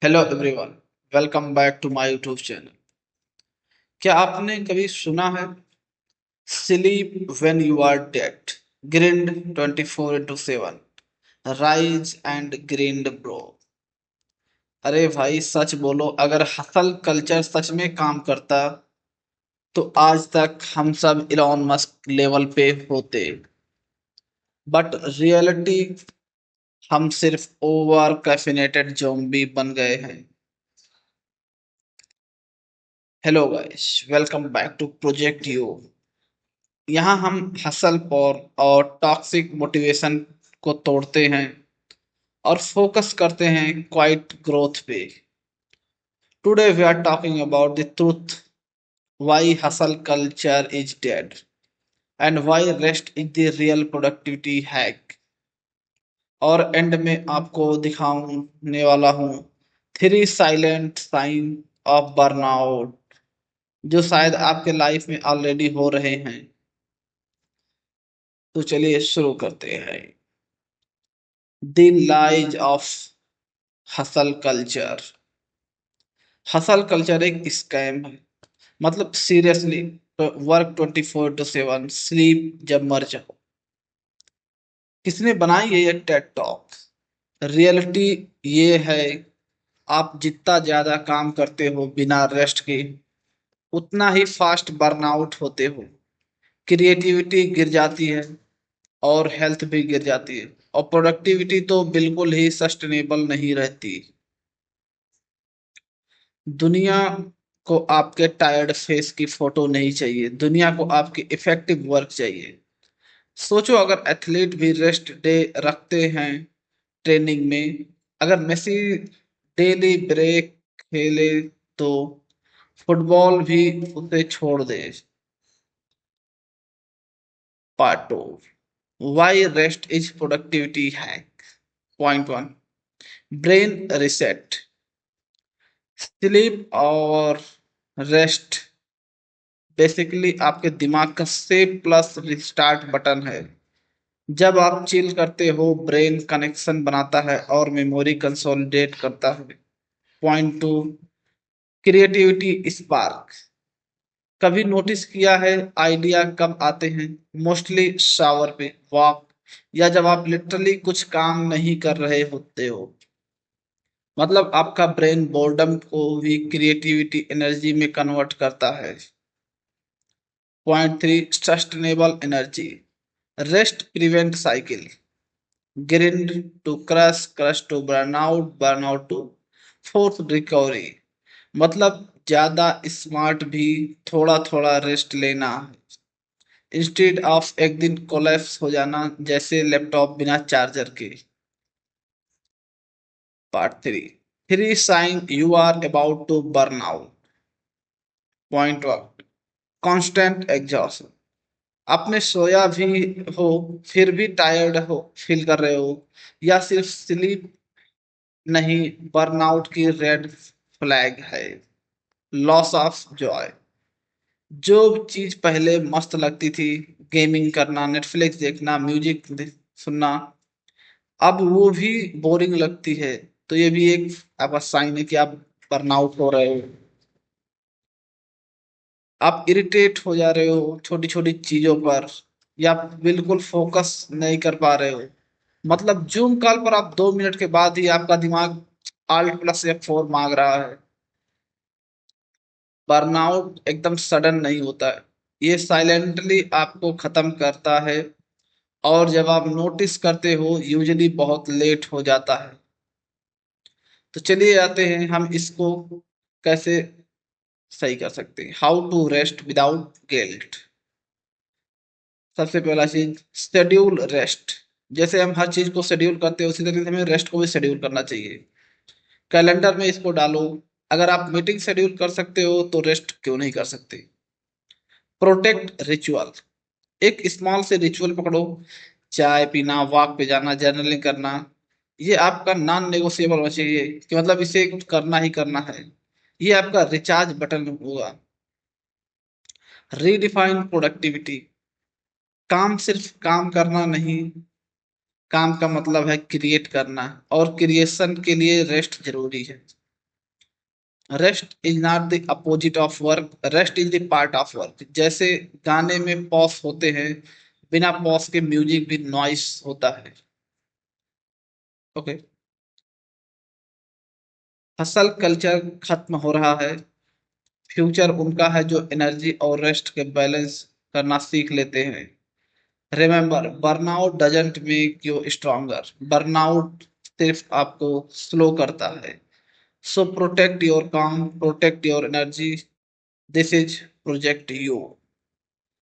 Hello everyone. Welcome back to my YouTube channel. क्या आपने कभी सुना है sleep when you are dead, grind 24/7, rise and grind bro. अरे भाई सच बोलो, अगर हसल कल्चर सच में काम करता तो आज तक हम सब इलॉन मस्क लेवल पे होते। बट रियलिटी, हम सिर्फ ओवर कैफिनेटेड ज़ॉम्बी बन गए हैं। Hello guys, welcome back to project you. यहाँ हम हसल और टॉक्सिक मोटिवेशन को तोड़ते हैं और फोकस करते हैं क्वाइट ग्रोथ पे। Today we are talking about the truth, why hustle culture is dead and why rest is the real productivity hack. और एंड में आपको दिखाने वाला हूँ 3 साइलेंट साइन ऑफ बर्नआउट, जो शायद आपके लाइफ में ऑलरेडी हो रहे हैं। तो चलिए शुरू करते हैं। The lies of hustle culture. Hustle culture एक स्कैम है। मतलब सीरियसली, वर्क 24/7, स्लीप जब मर जाओ। किसने बनाई है ये टेड टॉक? रियलिटी ये है, आप जितना ज्यादा काम करते हो बिना रेस्ट के, उतना ही फास्ट बर्नआउट होते हो। क्रिएटिविटी गिर जाती है और हेल्थ भी गिर जाती है, और प्रोडक्टिविटी तो बिल्कुल ही सस्टेनेबल नहीं रहती। दुनिया को आपके टायर्ड फेस की फोटो नहीं चाहिए, दुनिया को आपकी इफेक्टिव वर्क चाहिए। सोचो, अगर एथलीट भी रेस्ट डे रखते हैं ट्रेनिंग में, अगर मेसी डेली ब्रेक खेले तो फुटबॉल भी उसे छोड़ दे। Part two, why rest is productivity hack. Point 1, brain reset. Sleep और रेस्ट बेसिकली आपके दिमाग का सेव प्लस रिस्टार्ट बटन है। जब आप चिल करते हो, ब्रेन कनेक्शन बनाता है और मेमोरी कंसोलिडेट करता है। Point 2, creativity spark. कभी नोटिस किया है आइडिया कब आते हैं? मोस्टली शावर पे, वॉक, या जब आप लिटरली कुछ काम नहीं कर रहे होते हो। मतलब आपका ब्रेन बोर्डम को भी क्रिएटिविटी एनर्जी में कन्वर्ट करता है। Point 3, sustainable energy. Rest prevent cycle, grind to crash, crash to burnout, burnout to forced recovery. मतलब ज्यादा स्मार्ट भी थोड़ा थोड़ा रेस्ट लेना, इंस्टेड ऑफ एक दिन कोलैप्स हो जाना जैसे लैपटॉप बिना चार्जर के। Part 3, 3 sign you are about to burn out. Point 1, constant exhaust. आपने सोया भी हो फिर भी टायर्ड हो फील कर रहे हो, या सिर्फ स्लीप नहीं, बर्नआउट की रेड फ्लैग है। Loss of Joy. जो चीज पहले मस्त लगती थी, गेमिंग करना, नेटफ्लिक्स देखना, सुनना, अब वो भी बोरिंग लगती है। तो ये भी एक आपका साइन है कि आप बर्नआउट हो रहे हो। आप इरिटेट हो जा रहे हो छोटी छोटी चीजों पर, या बिल्कुल फोकस नहीं कर पा रहे हो। मतलब जूम कॉल पर आप 2 मिनट के बाद ही आपका दिमाग Alt+F4 मांग रहा है। बर्नआउट एकदम सडन नहीं होता है, ये साइलेंटली आपको खत्म करता है। और जब आप नोटिस करते हो, यूजुअली बहुत लेट हो जाता है। तो चलिए आते हैं हम इसको कैसे सही कर सकते हैं। How to rest without guilt. सबसे पहला चीज, शेड्यूल रेस्ट। जैसे हम हर चीज को शेड्यूल करते हैं, उसी तरीके से हमें रेस्ट को भी शेड्यूल करना चाहिए। कैलेंडर में इसको डालो। अगर आप मीटिंग शेड्यूल कर सकते हो तो रेस्ट क्यों नहीं कर सकते? Protect ritual. एक स्मॉल से रिचुअल पकड़ो, चाय पीना, वॉक पे जाना, जर्नलिंग करना। ये आपका नॉन नेगोशिएबल होना चाहिए कि मतलब इसे करना ही करना है। ये आपका रिचार्ज बटन होगा। Redefine productivity. काम सिर्फ काम करना नहीं, काम का मतलब है क्रिएट करना, और क्रिएशन के लिए रेस्ट जरूरी है। Rest is not the opposite of work, rest is the part of work. जैसे गाने में पॉज होते हैं, बिना पॉज के म्यूजिक भी नॉइस होता है। ओके। हसल कल्चर खत्म हो रहा है, फ्यूचर उनका है जो एनर्जी और रेस्ट के बैलेंस करना सीख लेते हैं। Remember, burnout doesn't make you stronger, burnout सिर्फ आपको स्लो करता है। सो प्रोटेक्ट योर काम, protect your energy, this is project you.